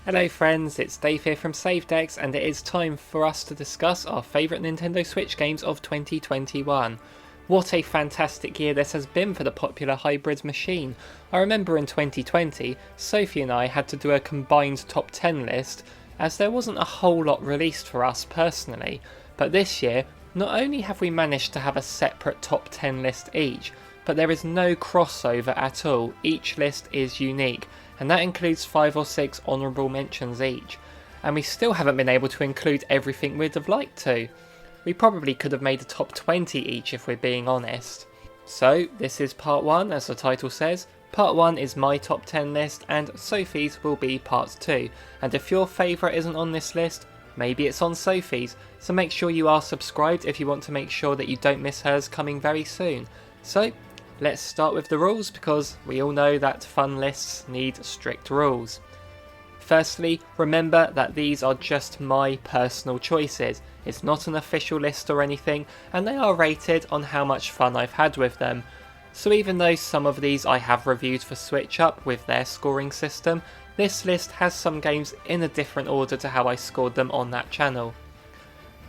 Hello friends, it's Dave here from SaveDex and it is time for us to discuss our favourite Nintendo Switch games of 2021. What a fantastic year this has been for the popular hybrid machine. I remember in 2020, Sophie and I had to do a combined top 10 list as there wasn't a whole lot released for us personally, but this year not only have we managed to have a separate top 10 list each, but there is no crossover at all. Each list is unique, and that includes 5 or 6 honourable mentions each. And we still haven't been able to include everything we'd have liked to. We probably could have made a top 20 each if we're being honest. So this is part 1 as the title says. Part 1 is my top 10 list and Sophie's will be part 2. And if your favourite isn't on this list, maybe it's on Sophie's. So make sure you are subscribed if you want to make sure that you don't miss hers coming very soon. So let's start with the rules because we all know that fun lists need strict rules. Firstly, remember that these are just my personal choices. It's not an official list or anything, and they are rated on how much fun I've had with them. So even though some of these I have reviewed for Switch Up with their scoring system, this list has some games in a different order to how I scored them on that channel.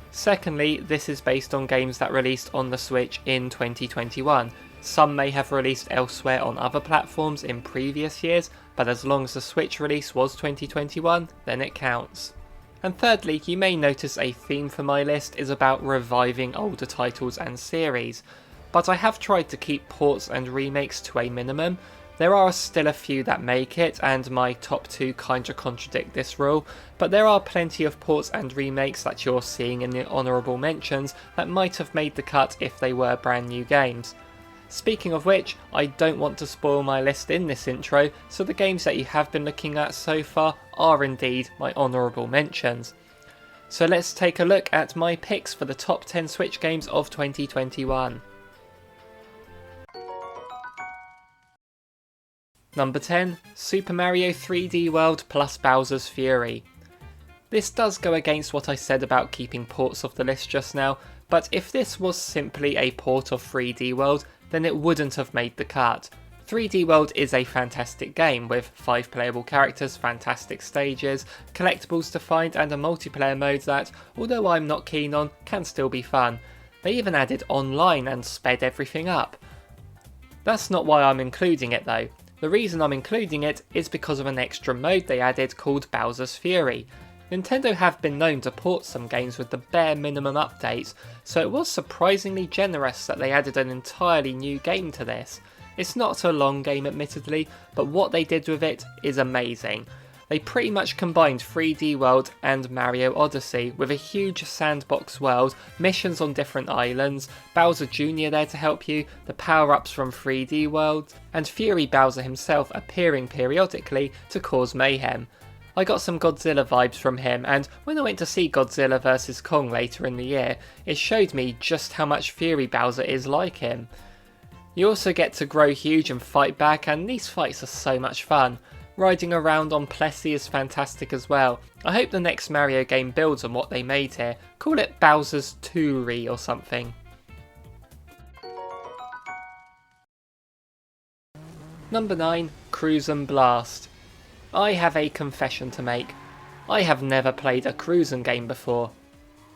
Secondly, this is based on games that released on the Switch in 2021. Some may have released elsewhere on other platforms in previous years, but as long as the Switch release was 2021, then it counts. And thirdly, you may notice a theme for my list is about reviving older titles and series, but I have tried to keep ports and remakes to a minimum. There are still a few that make it, and my top 2 kinda contradict this rule, but there are plenty of ports and remakes that you're seeing in the honourable mentions that might have made the cut if they were brand new games. Speaking of which, I don't want to spoil my list in this intro, so the games that you have been looking at so far are indeed my honourable mentions. So let's take a look at my picks for the top 10 Switch games of 2021. Number 10, Super Mario 3D World plus Bowser's Fury. This does go against what I said about keeping ports off the list just now, but if this was simply a port of 3D World, then it wouldn't have made the cut. 3D World is a fantastic game with 5 playable characters, fantastic stages, collectibles to find and a multiplayer mode that, although I'm not keen on, can still be fun. They even added online and sped everything up. That's not why I'm including it though. The reason I'm including it is because of an extra mode they added called Bowser's Fury. Nintendo have been known to port some games with the bare minimum updates, so it was surprisingly generous that they added an entirely new game to this. It's not a long game admittedly, but what they did with it is amazing. They pretty much combined 3D World and Mario Odyssey with a huge sandbox world, missions on different islands, Bowser Jr. there to help you, the power-ups from 3D World, and Fury Bowser himself appearing periodically to cause mayhem. I got some Godzilla vibes from him, and when I went to see Godzilla vs Kong later in the year, it showed me just how much Fury Bowser is like him. You also get to grow huge and fight back, and these fights are so much fun. Riding around on Plessie is fantastic as well. I hope the next Mario game builds on what they made here. Call it Bowser's Toury or something. Number 9, CRUIS'N Blast. I have a confession to make. I have never played a CRUIS'N game before.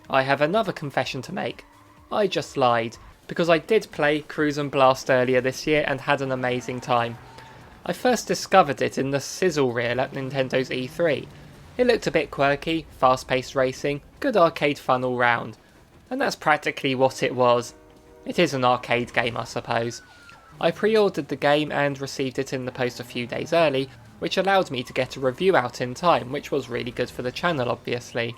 I have another confession to make. I just lied, because I did play CRUIS'N Blast earlier this year and had an amazing time. I first discovered it in the sizzle reel at Nintendo's E3. It looked a bit quirky, fast-paced racing, good arcade fun all round. And that's practically what it was. It is an arcade game, I suppose. I pre-ordered the game and received it in the post a few days early, which allowed me to get a review out in time, which was really good for the channel obviously.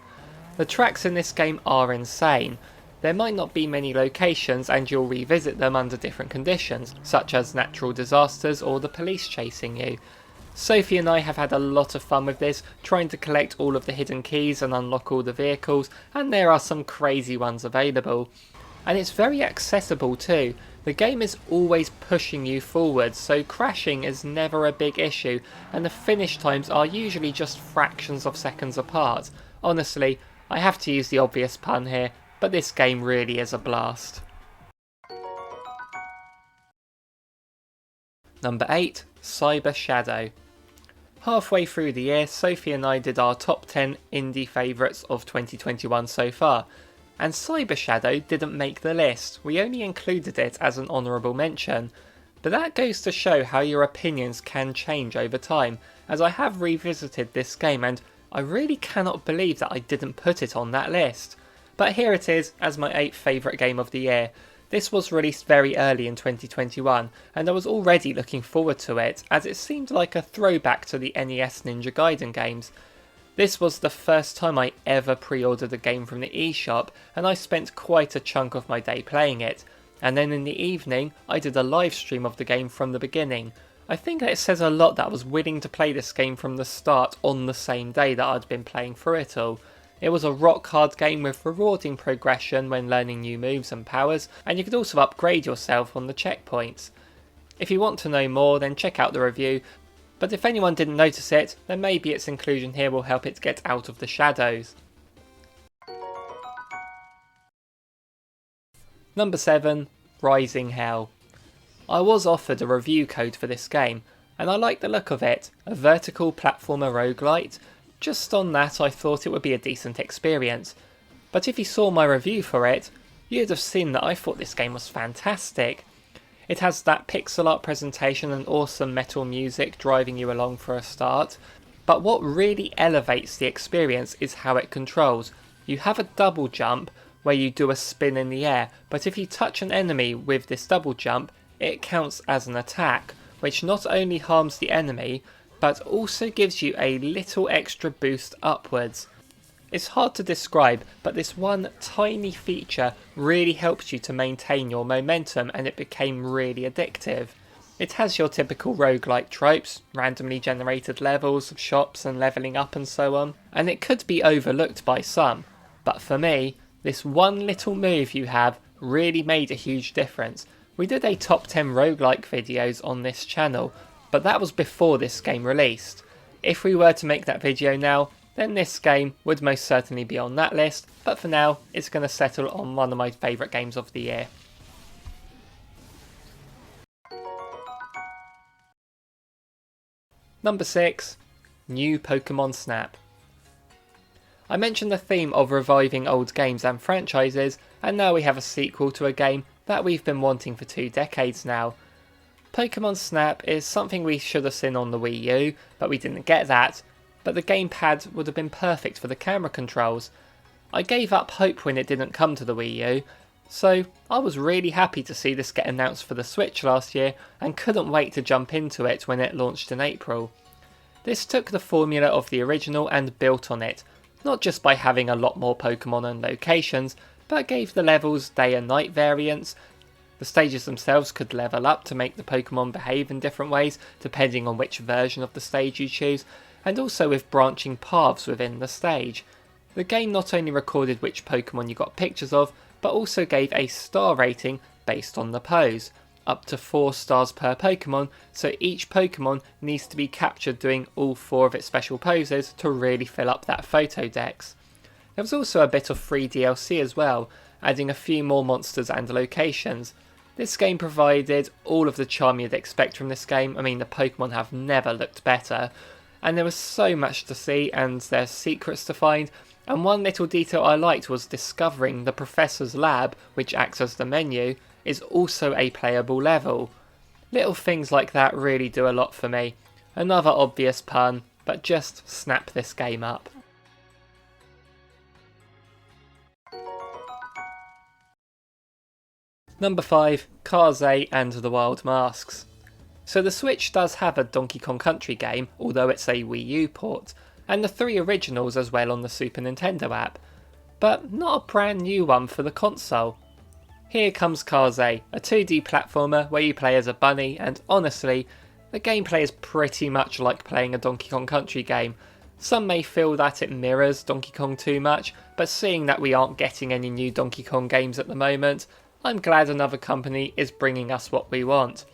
The tracks in this game are insane. There might not be many locations and you'll revisit them under different conditions, such as natural disasters or the police chasing you. Sophie and I have had a lot of fun with this, trying to collect all of the hidden keys and unlock all the vehicles, and there are some crazy ones available. And it's very accessible too. The game is always pushing you forward, so crashing is never a big issue, and the finish times are usually just fractions of seconds apart. Honestly, I have to use the obvious pun here, but this game really is a blast. Number 8, Cyber Shadow. Halfway through the year, Sophie and I did our top 10 indie favourites of 2021 so far, and Cyber Shadow didn't make the list. We only included it as an honourable mention, but that goes to show how your opinions can change over time, as I have revisited this game and I really cannot believe that I didn't put it on that list. But here it is as my 8th favourite game of the year. This was released very early in 2021 and I was already looking forward to it, as it seemed like a throwback to the NES Ninja Gaiden games. This was the first time I ever pre-ordered a game from the eShop, and I spent quite a chunk of my day playing it. And then in the evening I did a live stream of the game from the beginning. I think that it says a lot that I was willing to play this game from the start on the same day that I'd been playing through it all. It was a rock hard game with rewarding progression when learning new moves and powers, and you could also upgrade yourself on the checkpoints. If you want to know more, then check out the review, but if anyone didn't notice it, then maybe its inclusion here will help it get out of the shadows. Number 7. Rising Hell. I was offered a review code for this game, and I like the look of it, a vertical platformer roguelite. Just on that I thought it would be a decent experience, but if you saw my review for it, you'd have seen that I thought this game was fantastic. It has that pixel art presentation and awesome metal music driving you along for a start, but what really elevates the experience is how it controls. You have a double jump where you do a spin in the air, but if you touch an enemy with this double jump, it counts as an attack, which not only harms the enemy, but also gives you a little extra boost upwards. It's hard to describe, but this one tiny feature really helps you to maintain your momentum, and it became really addictive. It has your typical roguelike tropes, randomly generated levels, shops and levelling up and so on, and it could be overlooked by some, but for me, this one little move you have really made a huge difference. We did a top 10 roguelike videos on this channel, but that was before this game released. If we were to make that video now, then this game would most certainly be on that list, but for now it's going to settle on one of my favourite games of the year. Number 6. New Pokemon Snap. I mentioned the theme of reviving old games and franchises, and now we have a sequel to a game that we've been wanting for 2 decades now. Pokemon Snap is something we should have seen on the Wii U, but we didn't get that, but the gamepad would have been perfect for the camera controls. I gave up hope when it didn't come to the Wii U, so I was really happy to see this get announced for the Switch last year and couldn't wait to jump into it when it launched in April. This took the formula of the original and built on it, not just by having a lot more Pokemon and locations, but gave the levels day and night variants. The stages themselves could level up to make the Pokemon behave in different ways depending on which version of the stage you choose, and also with branching paths within the stage. The game not only recorded which Pokemon you got pictures of, but also gave a star rating based on the pose, up to 4 stars per Pokemon, so each Pokemon needs to be captured doing all 4 of its special poses to really fill up that photo dex. There was also a bit of free DLC as well, adding a few more monsters and locations. This game provided all of the charm you'd expect from this game. I mean, the Pokemon have never looked better, and there was so much to see and there's secrets to find, and one little detail I liked was discovering the Professor's lab, which acts as the menu, is also a playable level. Little things like that really do a lot for me. Another obvious pun, but just snap this game up. Number 5. KAZE and the Wild Masks. So the Switch does have a Donkey Kong Country game, although it's a Wii U port, and the 3 originals as well on the Super Nintendo app, but not a brand new one for the console. Here comes KAZE, a 2D platformer where you play as a bunny, and honestly, the gameplay is pretty much like playing a Donkey Kong Country game. Some may feel that it mirrors Donkey Kong too much, but seeing that we aren't getting any new Donkey Kong games at the moment, I'm glad another company is bringing us what we want.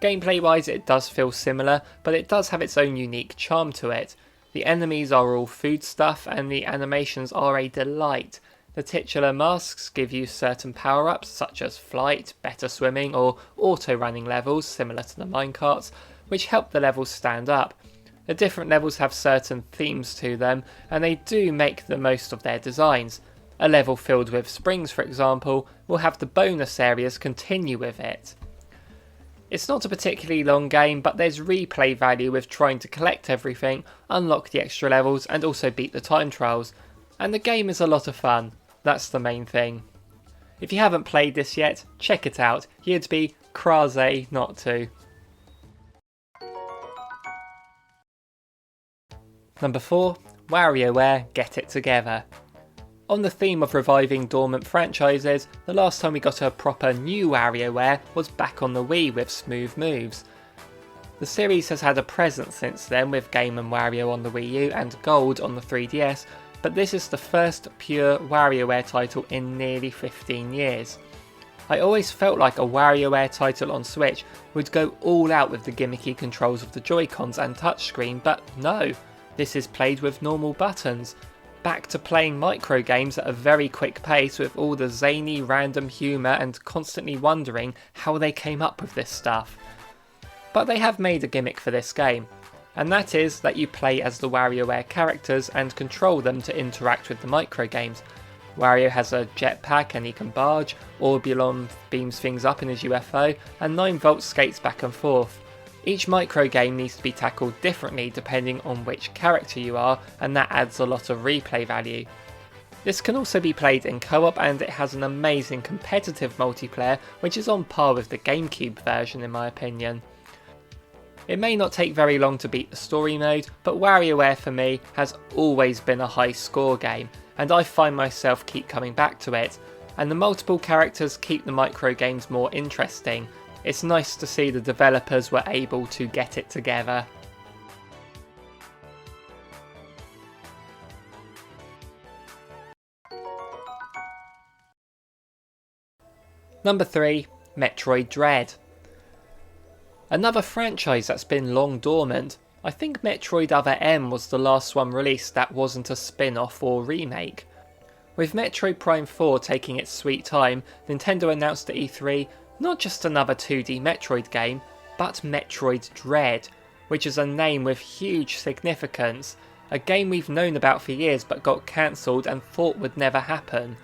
Gameplay wise it does feel similar, but it does have its own unique charm to it. The enemies are all food stuff and the animations are a delight. The titular masks give you certain power-ups such as flight, better swimming or auto-running levels similar to the minecarts, which help the levels stand up. The different levels have certain themes to them, and they do make the most of their designs. A level filled with springs, for example, will have the bonus areas continue with it. It's not a particularly long game, but there's replay value with trying to collect everything, unlock the extra levels, and also beat the time trials. And the game is a lot of fun, that's the main thing. If you haven't played this yet, check it out, you'd be crazy not to. Number 4, WarioWare Get It Together. On the theme of reviving dormant franchises, the last time we got a proper new WarioWare was back on the Wii with Smooth Moves. The series has had a presence since then with Game & Wario on the Wii U and Gold on the 3DS, but this is the first pure WarioWare title in nearly 15 years. I always felt like a WarioWare title on Switch would go all out with the gimmicky controls of the Joy-Cons and touchscreen, but no, this is played with normal buttons. Back to playing micro games at a very quick pace with all the zany random humour and constantly wondering how they came up with this stuff. But they have made a gimmick for this game, and that is that you play as the WarioWare characters and control them to interact with the micro games. Wario has a jetpack and he can barge, Orbulon beams things up in his UFO, and 9V skates back and forth. Each micro game needs to be tackled differently depending on which character you are, and that adds a lot of replay value. This can also be played in co-op, and it has an amazing competitive multiplayer which is on par with the GameCube version in my opinion. It may not take very long to beat the story mode, but WarioWare for me has always been a high score game, and I find myself keep coming back to it, and the multiple characters keep the micro games more interesting. It's nice to see the developers were able to get it together. Number 3, Metroid Dread. Another franchise that's been long dormant. I think Metroid Other M was the last one released that wasn't a spin-off or remake. With Metroid Prime 4 taking its sweet time, Nintendo announced at E3 not just another 2D Metroid game, but Metroid Dread, which is a name with huge significance, a game we've known about for years but got cancelled and thought would never happen.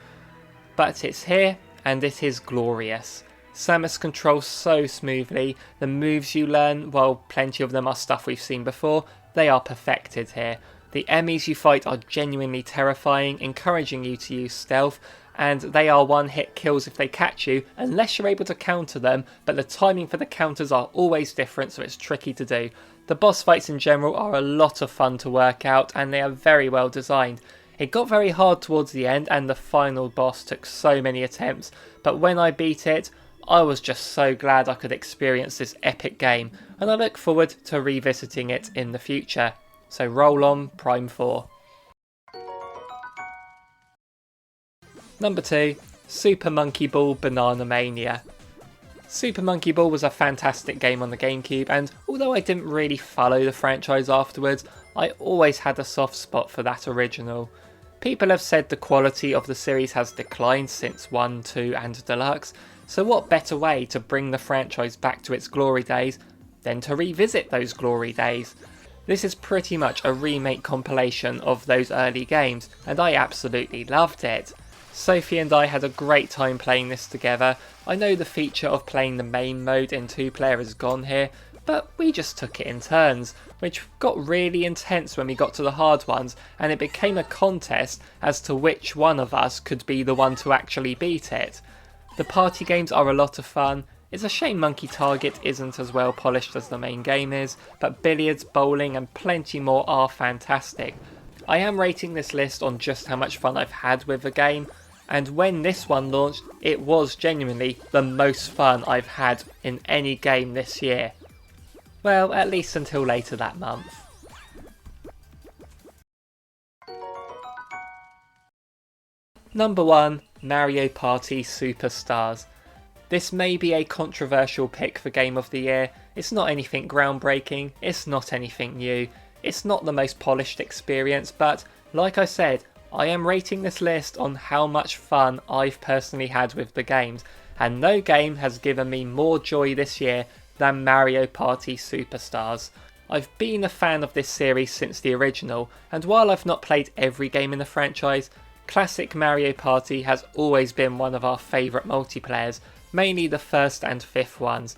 But it's here, and it is glorious. Samus controls so smoothly, the moves you learn, while plenty of them are stuff we've seen before, they are perfected here. The enemies you fight are genuinely terrifying, encouraging you to use stealth, and they are one-hit kills if they catch you, unless you're able to counter them, but the timing for the counters are always different, so it's tricky to do. The boss fights in general are a lot of fun to work out, and they are very well designed. It got very hard towards the end, and the final boss took so many attempts, but when I beat it, I was just so glad I could experience this epic game, and I look forward to revisiting it in the future. So roll on Prime 4. Number 2, Super Monkey Ball Banana Mania. Super Monkey Ball was a fantastic game on the GameCube, and although I didn't really follow the franchise afterwards, I always had a soft spot for that original. People have said the quality of the series has declined since 1, 2 and Deluxe, so what better way to bring the franchise back to its glory days than to revisit those glory days? This is pretty much a remake compilation of those early games, and I absolutely loved it. Sophie and I had a great time playing this together. I know the feature of playing the main mode in 2-player is gone here, but we just took it in turns, which got really intense when we got to the hard ones, and it became a contest as to which one of us could be the one to actually beat it. The party games are a lot of fun. It's a shame Monkey Target isn't as well polished as the main game is, but billiards, bowling and plenty more are fantastic. I am rating this list on just how much fun I've had with the game, and when this one launched, it was genuinely the most fun I've had in any game this year. Well, at least until later that month. Number 1, Mario Party Superstars. This may be a controversial pick for Game of the Year. It's not anything groundbreaking, it's not anything new, it's not the most polished experience, but like I said, I am rating this list on how much fun I've personally had with the games, and no game has given me more joy this year than Mario Party Superstars. I've been a fan of this series since the original, and while I've not played every game in the franchise, Classic Mario Party has always been one of our favourite multiplayers, mainly the first and fifth ones.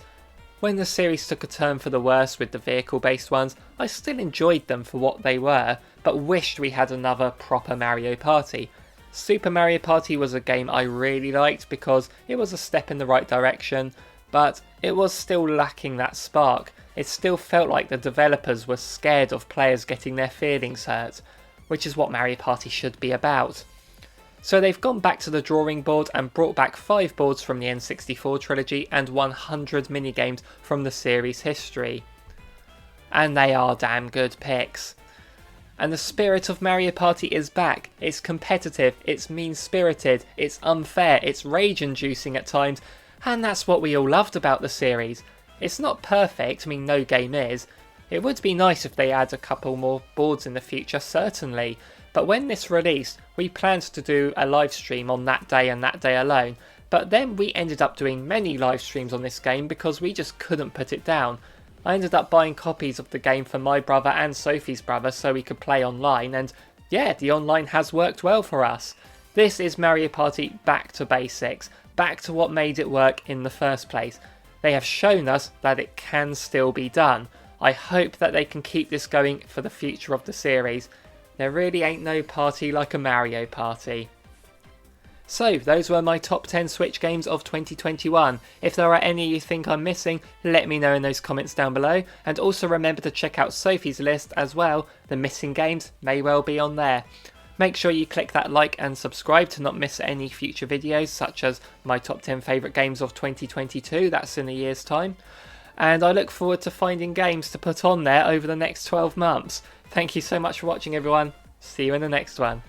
When the series took a turn for the worse with the vehicle based ones, I still enjoyed them for what they were, but wished we had another proper Mario Party. Super Mario Party was a game I really liked because it was a step in the right direction, but it was still lacking that spark. It still felt like the developers were scared of players getting their feelings hurt, which is what Mario Party should be about. So they've gone back to the drawing board and brought back 5 boards from the N64 trilogy and 100 minigames from the series history. And they are damn good picks. And the spirit of Mario Party is back. It's competitive, it's mean-spirited, it's unfair, it's rage-inducing at times, and that's what we all loved about the series. It's not perfect, I mean no game is. It would be nice if they add a couple more boards in the future, certainly. But when this released, we planned to do a live stream on that day and that day alone, but then we ended up doing many live streams on this game because we just couldn't put it down. I ended up buying copies of the game for my brother and Sophie's brother so we could play online, and yeah, the online has worked well for us. This is Mario Party back to basics, back to what made it work in the first place. They have shown us that it can still be done. I hope that they can keep this going for the future of the series. There really ain't no party like a Mario Party. So, those were my top 10 Switch games of 2021. If there are any you think I'm missing, let me know in those comments down below. And also remember to check out Sophie's list as well. The missing games may well be on there. Make sure you click that like and subscribe to not miss any future videos, such as my top 10 favourite games of 2022, that's in a year's time. And I look forward to finding games to put on there over the next 12 months. Thank you so much for watching everyone. See you in the next one.